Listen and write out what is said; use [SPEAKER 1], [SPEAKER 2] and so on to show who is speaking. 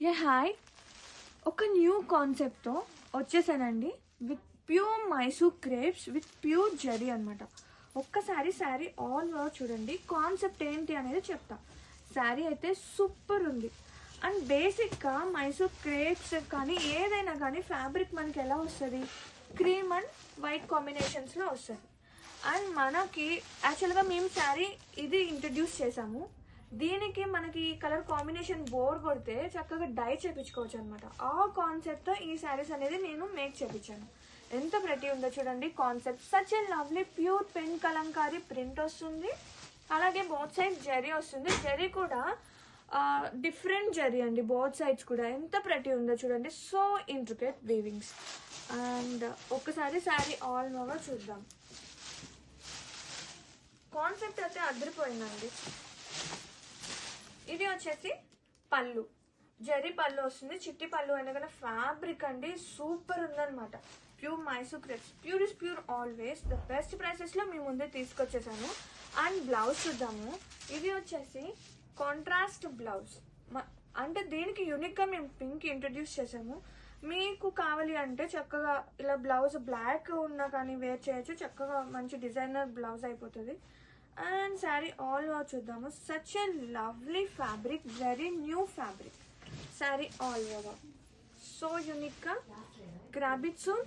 [SPEAKER 1] Hey hi, ఒక new కాన్సెప్ట్తో వచ్చేసానండి with pure Mysore crepes with pure zari అనమాట. ఒక్కసారి శారీ ఆల్ ఓవర్ చూడండి. కాన్సెప్ట్ ఏంటి అనేది చెప్తా. శారీ అయితే సూపర్ ఉంది. అండ్ బేసిక్గా మైసూర్ క్రేప్స్ కానీ ఏదైనా కానీ ఫ్యాబ్రిక్ మనకి ఎలా వస్తుంది, క్రీమ్ అండ్ వైట్ కాంబినేషన్స్లో వస్తుంది. అండ్ మనకి యాక్చువల్గా మేము శారీ ఇది ఇంట్రడ్యూస్ చేసాము. దీనికి మనకి కలర్ కాంబినేషన్ బోర్ కొడితే చక్కగా డై చేయించుకోవచ్చు అనమాట. ఆ కాన్సెప్ట్తో ఈ శారీస్ అనేది నేను మేక్ చేయించాను. ఎంత ప్రతి ఉందో చూడండి. Concept such a lovely pure pen Kalamkari print వస్తుంది. అలాగే బోత్ సైడ్స్ జరీ వస్తుంది. జరీ కూడా డిఫరెంట్ జరీ అండి, బోత్ సైడ్స్ కూడా. ఎంత ప్రతి ఉందో చూడండి. So intricate వీవింగ్స్. అండ్ ఒక్కసారి శారీ ఆల్ ఓవర్ చూద్దాం. కాన్సెప్ట్ అయితే అదిరిపోయిందండి. ఇది వచ్చేసి పళ్ళు, జరీ పళ్ళు వస్తుంది. చిట్టి పళ్ళు అయినా కానీ ఫ్యాబ్రిక్ అండి సూపర్ ఉందన్నమాట. Pure Mysore crepes, pure is pure always. The best ప్రైసెస్లో మీ ముందే తీసుకొచ్చేసాను. అండ్ బ్లౌజ్ చూద్దాము. ఇది వచ్చేసి కాంట్రాస్ట్ బ్లౌజ్. అంటే దీనికి యూనిక్గా మేము పింక్ ఇంట్రడ్యూస్ చేసాము. మీకు కావాలి అంటే చక్కగా ఇలా బ్లౌజ్ బ్లాక్ ఉన్నా కానీ వేర్ చేయొచ్చు. చక్కగా మంచి డిజైనర్ బ్లౌజ్ అయిపోతుంది. అండ్ శారీ ఆల్ ఓవర్ చూద్దాము. Such a lovely fabric, very new fabric. Sari all over so యూనిక్గా. Grab it soon.